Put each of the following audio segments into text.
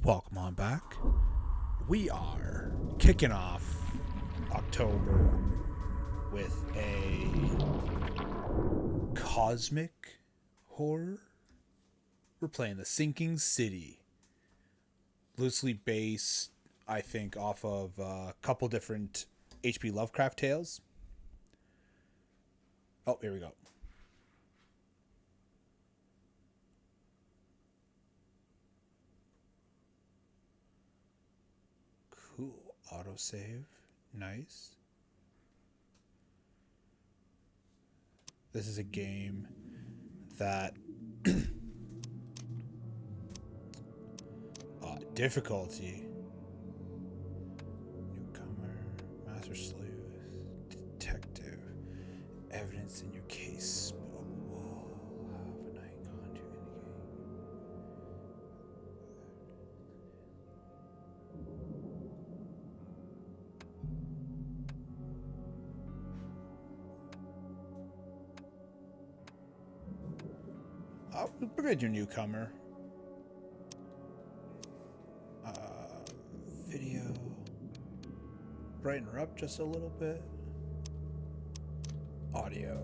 Welcome on back. We are kicking off October with a cosmic horror. We're playing The Sinking City. Loosely based, I think, off of a couple different H.P. Lovecraft tales. Oh, here we go. Cool. Autosave. Nice. This is a game that difficulty. Newcomer, master sleuth, detective, evidence in your case. Will have an icon to indicate. We're gonna do newcomer. Video. Brighten her up just a little bit. Audio.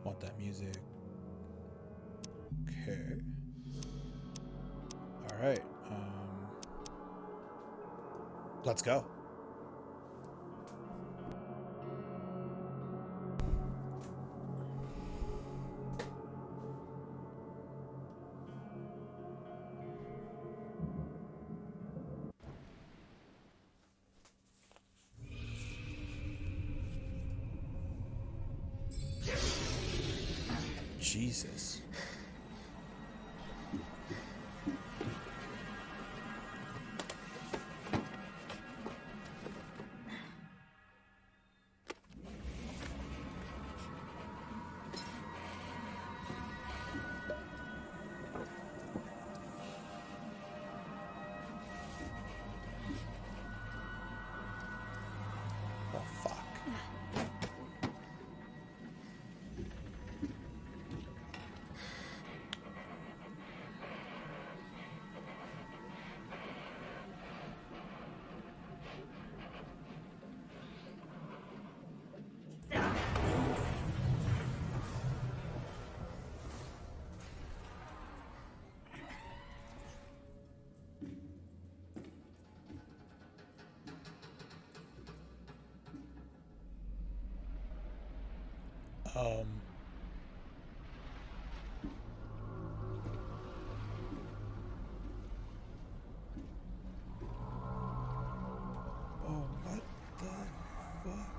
Want that music. Okay. Alright. Let's go. Jesus. Oh, fuck. Um. Oh, what the fuck?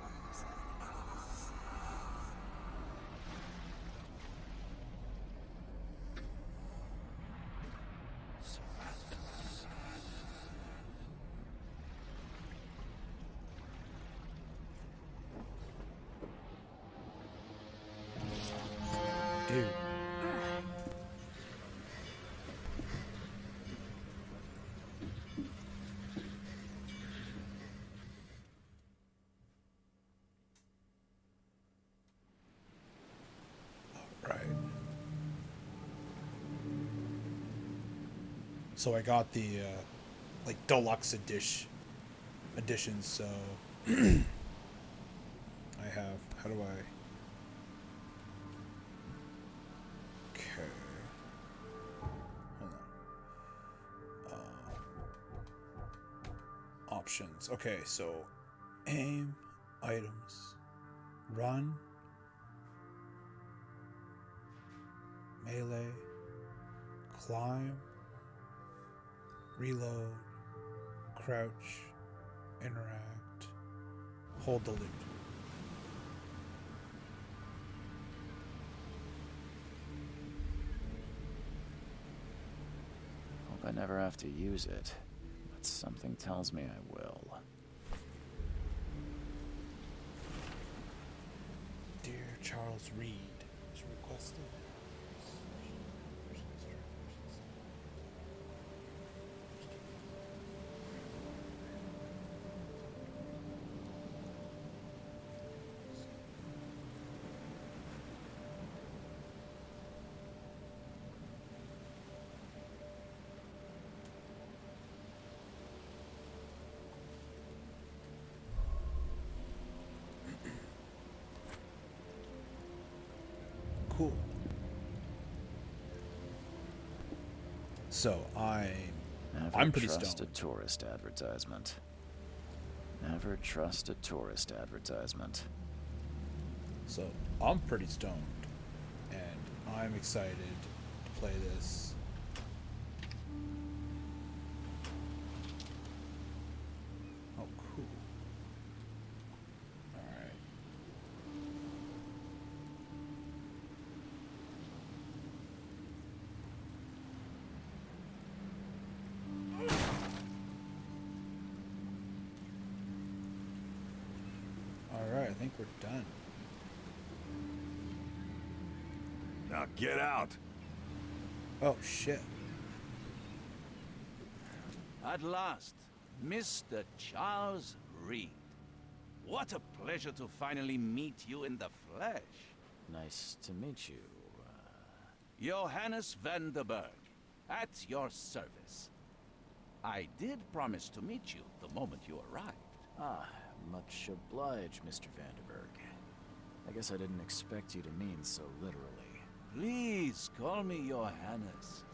Dude. Right. So I got the like deluxe edition. So I have. How do I? Okay. Hold on. Options. Okay, so aim, items, run, melee, climb, reload, crouch, interact, hold the loot. Hope I never have to use it, but something tells me I will. Dear Charles Reed is requested. cool. So Never I'm pretty trust stoned. a tourist advertisement. Never trust a tourist advertisement. So I'm pretty stoned, and I'm excited to play this. Oh, cool. All right. All right. I think we're done. Now get out. Oh shit. At last, Mr. Charles Reed. What a pleasure to finally meet you in the flesh. Nice to meet you. Johannes van der Berg, at your service. I did promise to meet you the moment you arrived. Much obliged, Mr. Vanderberg. I guess I didn't expect you to mean so literally. Please call me Johannes.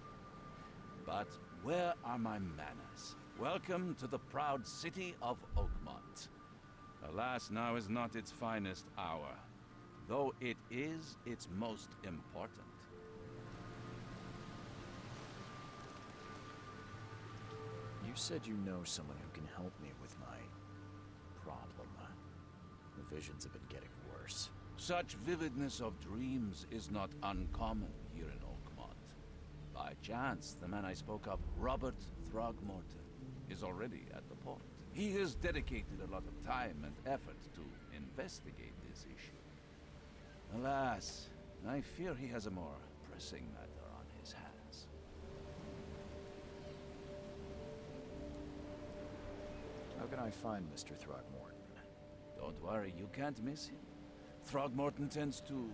But where are my manners? Welcome to the proud city of Oakmont. Alas, now is not its finest hour, though it is its most important. You said you know someone who can help me with my problem. The visions have been getting worse. Such vividness of dreams is not uncommon here in Oakmont. By chance, the man I spoke of, Robert Throgmorton, is already at the port. He has dedicated a lot of time and effort to investigate this issue. Alas, I fear he has a more pressing matter on his hands. How can I find Mr. Throgmorton? Don't worry, you can't miss him. Throgmorton tends to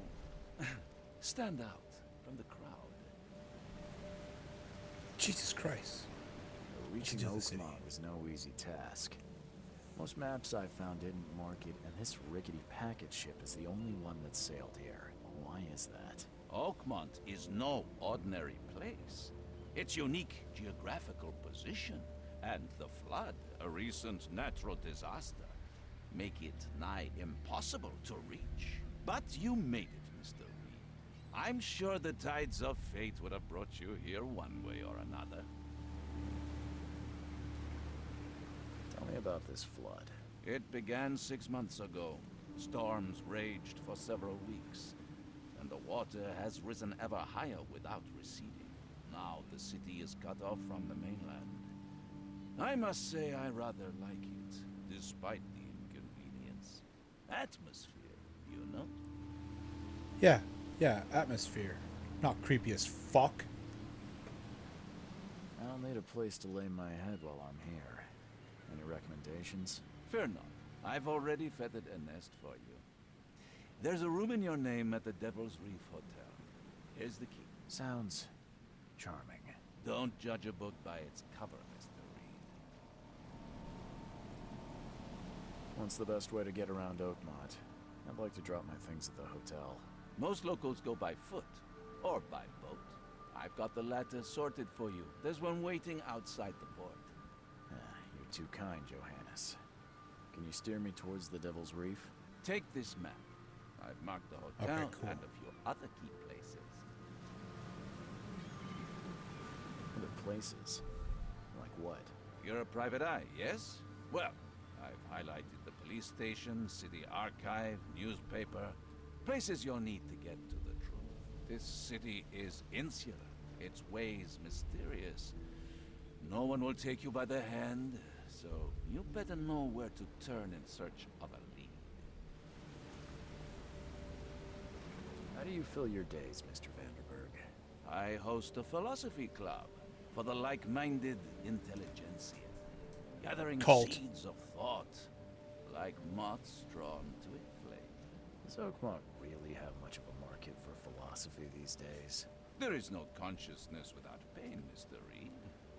stand out from the crowd. Jesus Christ. Reaching Into the city. Oakmont was no easy task. Most maps I found didn't mark it, and this rickety packet ship is the only one that sailed here. Why is that? Oakmont is no ordinary place. Its unique geographical position and the flood, a recent natural disaster, make it nigh impossible to reach. But you made it, Mr. Reed. I'm sure the tides of fate would have brought you here one way or another. Tell me about this flood. It began 6 months ago. Storms raged for several weeks, and the water has risen ever higher without receding. Now the city is cut off from the mainland. I must say I rather like it, despite the inconvenience. Atmosphere, you know? Yeah, atmosphere. Not creepy as fuck. I'll need a place to lay my head while I'm here. Any recommendations? Fear not. I've already fettered a nest for you. There's a room in your name at the Devil's Reef Hotel. Here's the key. Sounds charming. Don't judge a book by its cover, Mr. Reed. What's the best way to get around Oakmont? I'd like to drop my things at the hotel. Most locals go by foot, or by boat. I've got the latter sorted for you. There's one waiting outside the port. You're too kind, Johannes. Can you steer me towards the Devil's Reef? Take this map. I've marked the hotel Okay, cool. and a few other key places. Other places? Like what? You're a private eye, yes? Well, I've highlighted the police station, city archive, newspaper, places you'll need to get to the truth. This city is insular, its ways mysterious. No one will take you by the hand, so you better know where to turn in search of a lead. How do you fill your days, Mr. Vanderberg? I host a philosophy club for the like-minded intelligentsia, gathering Cult. seeds of thought, like moths drawn to a flame. Does Oakmont really have much of a market for philosophy these days? There is no consciousness without pain, Mr. Reed.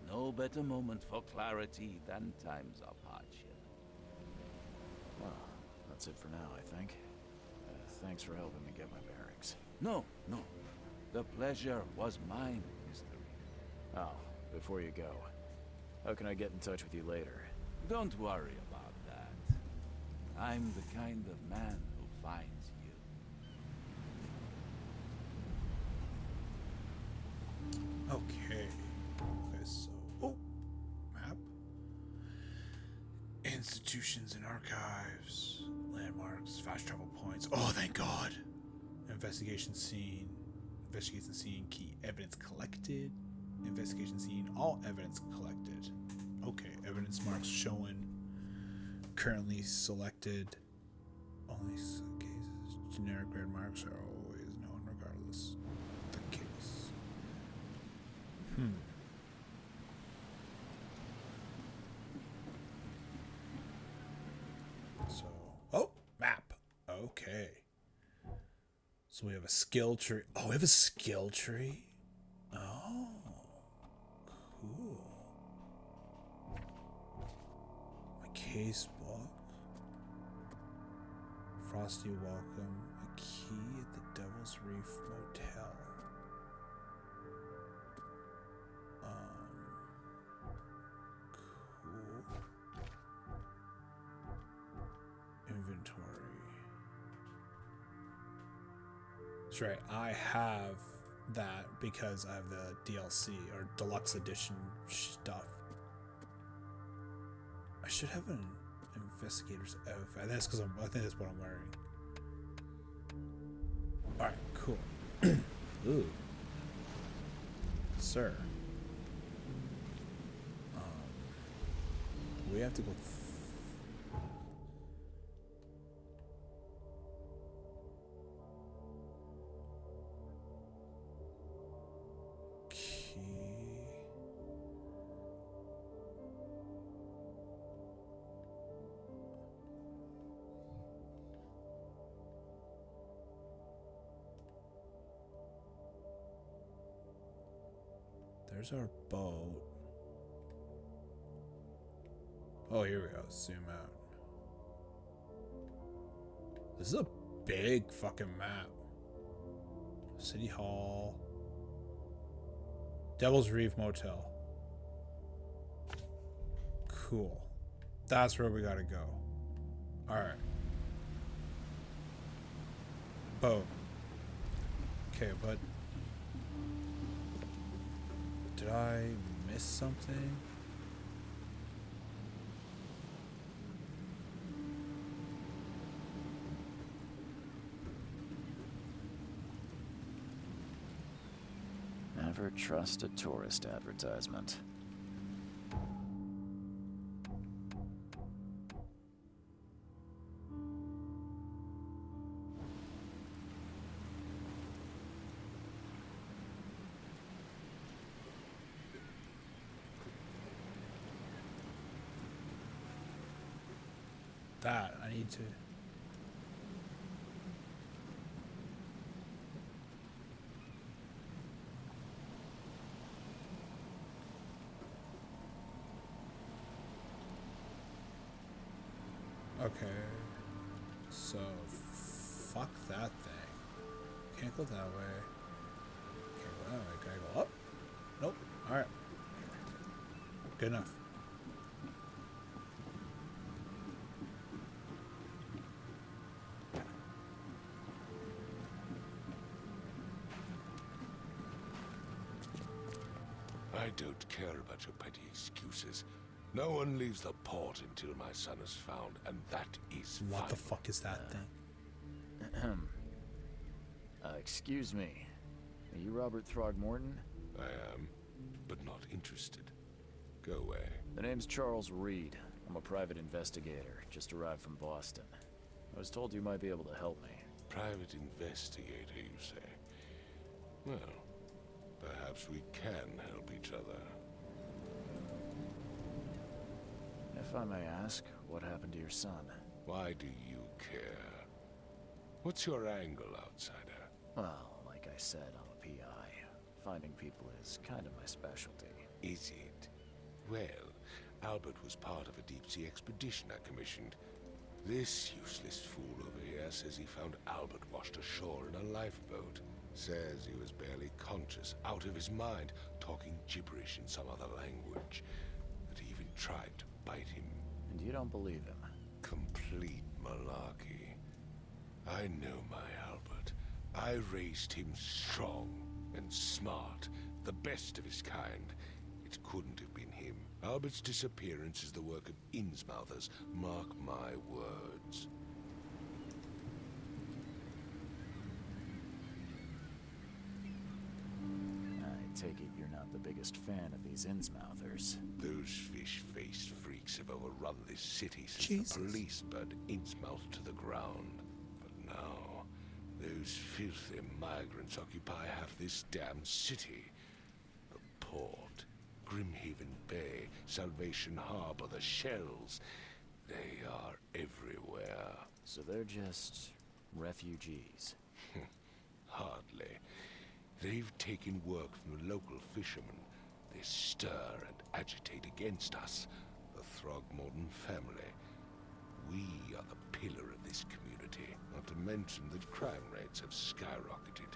No better moment for clarity than times of hardship. Well, that's it for now, I think. Thanks for helping me get my bearings. No, no. The pleasure was mine, Mr. Reef. Oh, before you go, how can I get in touch with you later? Don't worry about that. I'm the kind of man who finds you. Okay. Okay, so... Oh! Map. Institutions and archives. Landmarks. Fast travel points. Oh, thank God! Investigation scene. Investigation scene. Key evidence collected. Investigation scene. All evidence collected. Okay. Evidence marks shown. Currently selected. Only cases. Generic red marks are always known regardless of the case. So, oh, map. Okay. So we have a skill tree. Oh, we have a skill tree? Oh, cool. My case book. Frosty welcome. A key at the Devil's Reef Motel. Cool. Inventory. That's right. I have that because I have the DLC or deluxe edition stuff. I should have an investigator's outfit. That's because I think that's what I'm wearing. All right, cool. Ooh, sir. We have to go. Key. There's our boat. Oh, here we go. Zoom out. This is a big fucking map. City Hall. Devil's Reef Motel. Cool. That's where we gotta go. Alright. Boat. Okay, but... Did I miss something? Never trust a tourist advertisement. That I need to. Okay. So fuck that thing. Can't go that way. Can't go that way. Can I go up? Nope. Alright. Good enough. I don't care about your petty excuses. No one leaves the port until my son is found, and that is What fine. the fuck is that thing? Excuse me. Are you Robert Throgmorton? I am, but not interested. Go away. The name's Charles Reed. I'm a private investigator, just arrived from Boston. I was told you might be able to help me. Private investigator, you say? Well, perhaps we can help each other. If I may ask, what happened to your son? Why do you care? What's your angle, outsider? Well, like I said, I'm a PI. Finding people is kind of my specialty. Is it? Well, Albert was part of a deep-sea expedition I commissioned. This useless fool over here there says he found Albert washed ashore in a lifeboat. Says he was barely conscious, out of his mind, talking gibberish in some other language. That he even tried to bite him. And you don't believe him? Complete malarkey. I know my Albert. I raised him strong and smart, the best of his kind. It couldn't have been him. Albert's disappearance is the work of Innsmouthers. Mark my words. I take it you're not the biggest fan of these Innsmouthers. Those fish-faced freaks have overrun this city since Jesus. the police burned Innsmouth to the ground. But now, those filthy migrants occupy half this damn city. The port, Grimhaven Bay, Salvation Harbor, the Shells. They are everywhere. So they're just refugees. Hardly. They've taken work from the local fishermen. They stir and agitate against us, the Throgmorton family. We are the pillar of this community, not to mention that crime rates have skyrocketed.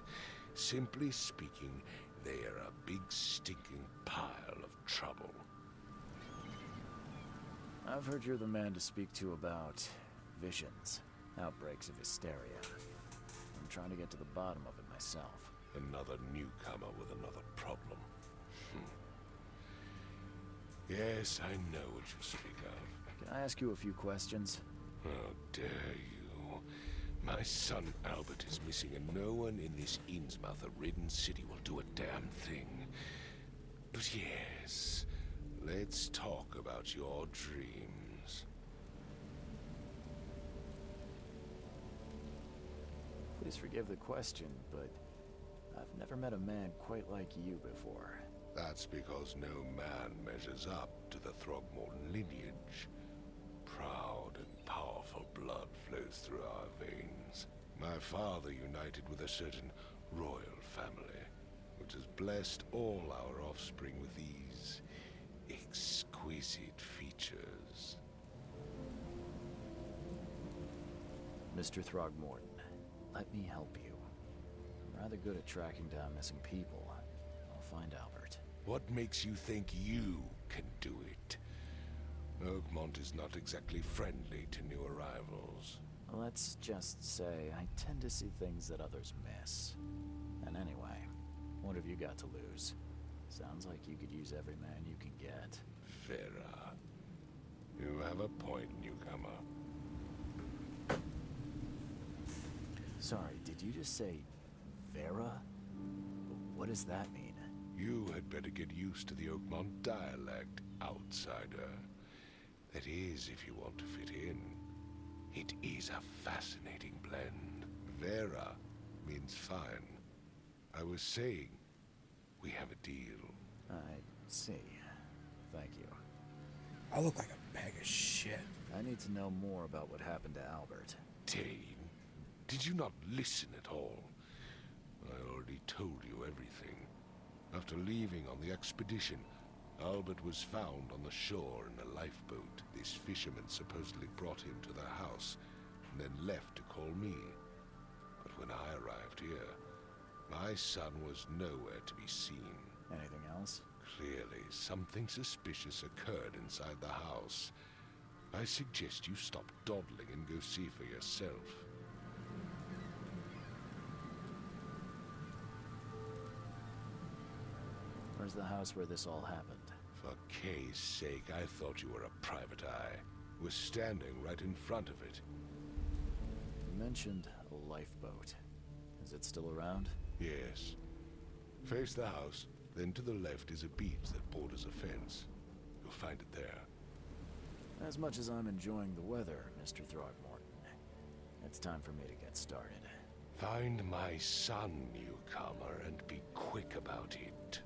Simply speaking, they are a big stinking pile of trouble. I've heard you're the man to speak to about visions, outbreaks of hysteria. I'm trying to get to the bottom of it myself. Another newcomer with another problem. Yes, I know what you speak of. Can I ask you a few questions? How dare you? My son Albert is missing, and no one in this Innsmouth-ridden city will do a damn thing. But yes, let's talk about your dreams. Please forgive the question, but I've never met a man quite like you before. That's because no man measures up to the Throgmorton lineage. Proud and powerful blood flows through our veins. My father united with a certain royal family, which has blessed all our offspring with these exquisite features. Mr. Throgmorton, let me help you. I'm rather good at tracking down missing people. I'll find Albert. What makes you think you can do it? Oakmont is not exactly friendly to new arrivals. Let's just say I tend to see things that others miss. And anyway, what have you got to lose? Sounds like you could use every man you can get. Vera, you have a point, newcomer. Sorry, did you just say Vera? What does that mean? You had better get used to the Oakmont dialect, outsider. That is, if you want to fit in. It is a fascinating blend. Vera means fine. I was saying, we have a deal. I see. Thank you. I look like a bag of shit. I need to know more about what happened to Albert. Dane, did you not listen at all? I already told you everything. After leaving on the expedition, Albert was found on the shore in a lifeboat. This fisherman supposedly brought him to their house, and then left to call me. But when I arrived here, my son was nowhere to be seen. Anything else? Clearly, something suspicious occurred inside the house. I suggest you stop dawdling and go see for yourself. Where's the house where this all happened? For Kay's sake, I thought you were a private eye. We're standing right in front of it. You mentioned a lifeboat. Is it still around? Yes. Face the house, then to the left is a beach that borders a fence. You'll find it there. As much as I'm enjoying the weather, Mr. Throgmorton, it's time for me to get started. Find my son, newcomer, and be quick about it.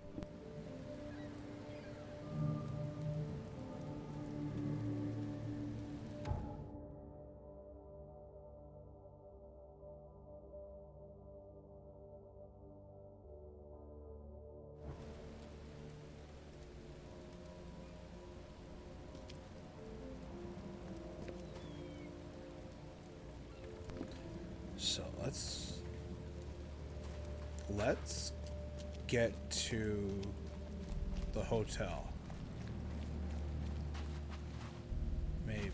So let's get to the hotel. Maybe.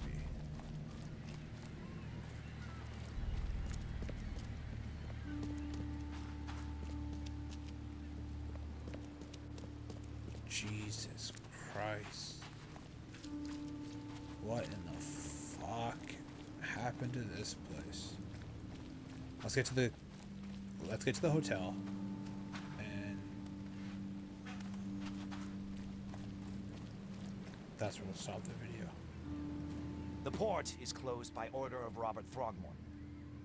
Jesus Christ. What in the fuck happened to this place? Let's get to the hotel. And that's where we'll stop the video. The port is closed by order of Robert Throgmorton.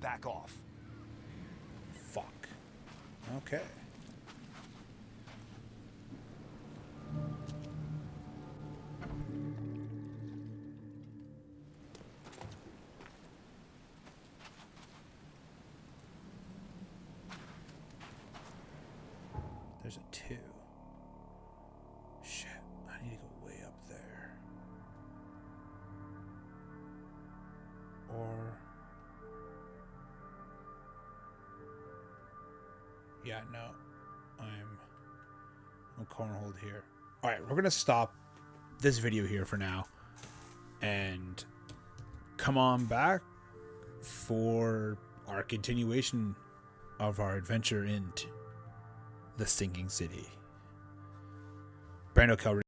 Back off. Fuck. Okay. There's a 2. Shit, I need to go way up there. Or... yeah, no. I'm cornholed here. Alright, we're gonna stop this video here for now. And come on back for our continuation of our adventure into the Sinking City. Brando Kell